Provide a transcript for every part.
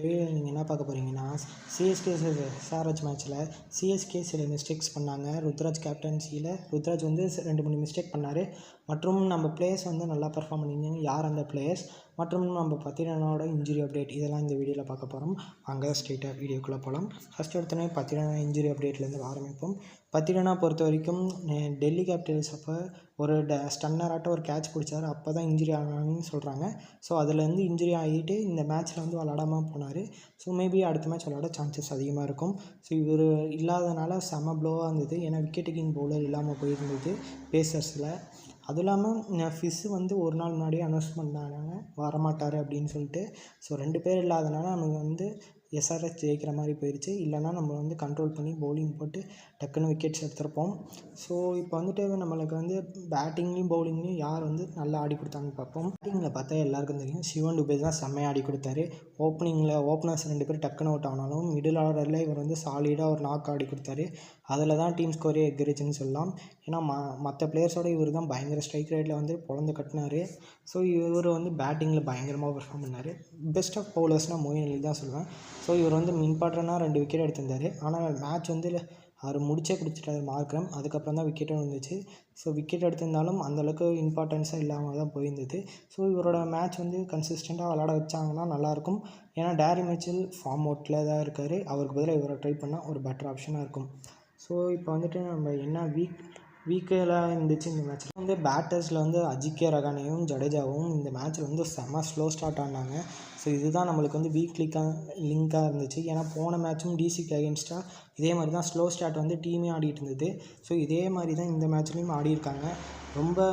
Video நீங்கள் என்ன பார்க்க போகிறீங்கன்னா, சிஎஸ்கே எஸ்ஆர்ஹெச் மேட்ச்சில் சிஎஸ்கே சில மிஸ்டேக்ஸ் பண்ணாங்க. ருத்ராஜ் கேப்டன்சியில் ருத்ராஜ் வந்து 2-3 மிஸ்டேக் பண்ணார். மற்றும் நம்ம பிளேயர்ஸ் வந்து நல்லா பெர்ஃபார்ம் பண்ணியிருந்தாங்க. யார் அந்த பிளேயர்ஸ் மற்றும் நம்ம பத்திரனாவோட இன்ஜுரி அப்டேட் இதெல்லாம் இந்த வீடியோவில் பார்க்க போகிறோம். அங்கே ஸ்ட்ரெயிட்டாக வீடியோக்குள்ளே போகலாம். ஃபஸ்ட் எடுத்தோடனே பத்திரனா இன்ஜுரி அப்டேட்லேருந்து ஆரம்பிப்போம். பத்திரனா பொறுத்த வரைக்கும் டெல்லி கேபிட்டல்ஸ் அப்போ ஒரு ஸ்டன்னராட்டம் ஒரு கேட்ச் பிடிச்சார். அப்போ தான் இன்ஜுரி ஆனாங்கன்னு சொல்கிறாங்க. ஸோ அதுலேருந்து இன்ஜுரி ஆகிட்டு இந்த மேட்ச்சில் வந்து விளாடாமல் போனார். ஸோ மேபி அடுத்த மேட்ச் விளாட சான்சஸ் அதிகமாக இருக்கும். ஸோ இவர் இல்லாதனால செம ப்ளோவாக இருந்தது. ஏன்னா விக்கெட் டேக்கிங் பவுலர் இல்லாமல் போயிருந்தது பேசர்ஸில். அதுவும் இல்லாமல் ஃபிஷ்ஷு வந்து ஒரு நாள் முன்னாடியே அனௌன்ஸ் பண்ணாங்க வரமாட்டார் அப்படின்னு சொல்லிட்டு. ஸோ 2 பேர் இல்லாதனால நமக்கு வந்து எஸ்ஆர்ஹெச் ஜெயிக்கிற மாதிரி போயிடுச்சு. இல்லைனா நம்ம வந்து கண்ட்ரோல் பண்ணி பவுலிங் போட்டு டக்குன்னு விக்கெட்ஸ் எடுத்திருப்போம். ஸோ இப்போ வந்துட்டு நம்மளுக்கு வந்து பேட்டிங்லேயும் பவுலிங்லேயும் யார் வந்து நல்லா ஆடி கொடுத்தாங்கன்னு பார்ப்போம். பேட்டிங்கில் பார்த்தா எல்லாருக்கும் தெரியும், சிவன் துபே தான் செம்மையாக ஆடி கொடுத்தாரு. ஓப்பனர்ஸ் 2 பேர் டக்குன்னு அவுட் ஆனாலும் மிடில் ஆர்டரில் இவர் வந்து சாலிடாக ஒரு நாக் ஆடி கொடுத்தாரு. அதில் தான் டீம் ஸ்கோரே எகிரிச்சுன்னு சொல்லலாம். ஏன்னா மற்ற பிளேயர்ஸோட இவர் தான் பயங்கர ஸ்ட்ரைக் ரேட்டில் வந்து பொழந்து கட்டினார். ஸோ இவர் வந்து பேட்டிங்கில் பயங்கரமாக பெர்ஃபார்ம் பண்ணார். பெஸ்ட் ஆஃப் பவுலர்ஸ்னால் மொயின் அலி தான் சொல்லுவேன். ஸோ இவர் வந்து இம்பார்ட்டண்ட்டாக 2 விக்கெட் எடுத்திருந்தார். ஆனால் மேட்ச் வந்து அவர் முடிச்சே கொடுத்துட்டாரு மார்க்ரம். அதுக்கப்புறம் தான் விக்கெட்டும் வந்துச்சு. ஸோ விக்கெட் எடுத்திருந்தாலும் அந்தளவுக்கு இம்பார்ட்டன்ஸாக இல்லாமல் தான் போயிருந்தது. ஸோ இவரோட மேட்ச் வந்து கன்சிஸ்டண்ட்டாக விளாட வச்சாங்கன்னா நல்லாயிருக்கும். ஏன்னா டேரி மிச்சல் ஃபார்ம் அவுட்டில் தான் இருக்கார். அவருக்கு பதிலாக இவரை ட்ரை பண்ணால் ஒரு பெட்டர் ஆப்ஷனாக இருக்கும். ஸோ இப்போ வந்துட்டு நம்ம என்ன வீக்கெல்லாம் இருந்துச்சு இந்த மேட்ச்சில் வந்து பேட்டர்ஸில் வந்து அஜிங்கியா ரஹானேயும் ஜடேஜாவும் இந்த மேட்ச்சில் வந்து செம்ம ஸ்லோ ஸ்டார்ட் ஆனாங்க. ஸோ இதுதான் நம்மளுக்கு வந்து லிங்காக இருந்துச்சு. ஏன்னா போன மேட்சும் டிசிக்கு அகேன்ஸ்டாக இதே மாதிரி தான் ஸ்லோ ஸ்டார்ட் வந்து டீமே ஆடிட்டு இருந்தது. ஸோ இதே மாதிரி தான் இந்த மேட்ச்லேயும் ஆடியிருக்காங்க. ரொம்ப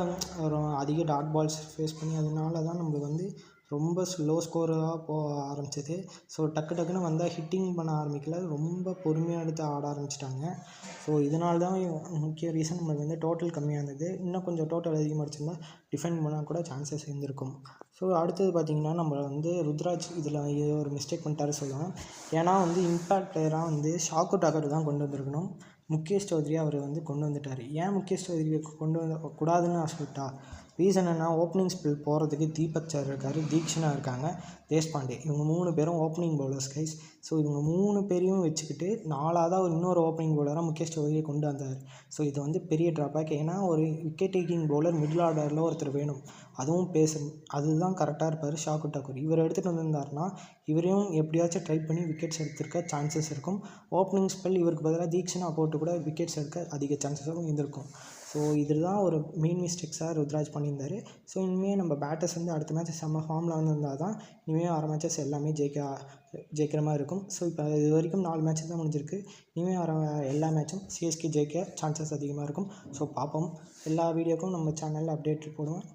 அதிக டாட் பால்ஸ் ஃபேஸ் பண்ணி அதனால தான் நம்மளுக்கு வந்து ரொம்ப ஸ்லோ ஸ்கோராக போக ஆரம்பிச்சிது. ஸோ டக்குன்னு வந்தால் ஹிட்டிங் பண்ண ஆரம்பிக்கல, ரொம்ப பொறுமையாக எடுத்து ஆட ஆரம்பிச்சிட்டாங்க. ஸோ இதனால தான் முக்கிய ரீசன் நம்மளுக்கு வந்து டோட்டல் கம்மியாக இருந்தது. இன்னும் கொஞ்சம் டோட்டல் அதிகமாக அடிச்சிருந்தா டிஃபெண்ட் பண்ணால் கூட சான்சஸ் இருந்திருக்கும். ஸோ அடுத்தது பார்த்திங்கன்னா நம்ம வந்து ருத்ராஜ் இதில் ஒரு மிஸ்டேக் பண்ணிட்டாரு சொல்லுவேன். ஏன்னா வந்து இம்பேக்ட் பிளேயராக வந்து ஷாக்கு டாக்கர் தான் கொண்டு வந்திருக்கணும். முகேஷ் சௌத்ரி அவர் வந்து கொண்டு வந்துட்டார். ஏன் முகேஷ் சௌத்ரியை கொண்டு வந்த கூடாதுன்னு ஆசைப்பட்டா ரீசன் என்ன, ஓப்பனிங் ஸ்பெல் போகிறதுக்கு தீபக் சார் இருக்கார், தீக்ஷனா இருக்காங்க, தேஷ்பாண்டே. இவங்க 3 பேரும் ஓப்பனிங் பவுலர்ஸ் கைஸ். ஸோ இவங்க 3 பேரையும் வச்சுக்கிட்டு 4ஆவதாக இன்னொரு ஓப்பனிங் பவுலராக முகேஷ் சௌத்ரியை கொண்டு வந்தார். ஸோ இது வந்து பெரிய ட்ராபேக். ஏன்னா ஒரு விக்கெட் டேக்கிங் பவுலர் மிடில் ஆர்டரில் ஒருத்தர் வேணும், அதுவும் அதுதான் கரெக்டாக இருப்பார் ஷாக்கு டாக்கூர். இவர் எடுத்துகிட்டு வந்திருந்தாருன்னா இவரையும் எப்படியாச்சும் ட்ரை பண்ணி விக்கெட்ஸ் எடுத்துருக்க சான்சஸ் இருக்கும். ஓப்பனிங் ஸ்பெல் இவருக்கு பதிலாக தீக்ஷனா போட்டு கூட விக்கெட்ஸ் எடுக்க அதிக சான்சஸும் இருந்திருக்கும். ஸோ இதில் தான் ஒரு மெயின் மிஸ்டேக்ஸாக ருத்ராஜ் பண்ணியிருந்தார். ஸோ இனிமேல் நம்ம பேட்டர்ஸ் வந்து அடுத்த மேட்ச் செம்ம ஃபார்மில் வந்திருந்தால் தான் இனிமேல் வர மேட்சஸ் எல்லாமே ஜெயிக்கிற மாதிரி இருக்கும். ஸோ இப்போ இது வரைக்கும் 4 மேட்ச் தான் முடிஞ்சிருக்கு. இனிமேல் வர எல்லா மேட்சும் சிஎஸ்கே ஜெயிக்க சான்சஸ் அதிகமாக இருக்கும். ஸோ பார்ப்போம். எல்லா வீடியோக்கும் நம்ம சேனலில் அப்டேட் போடுவோம்.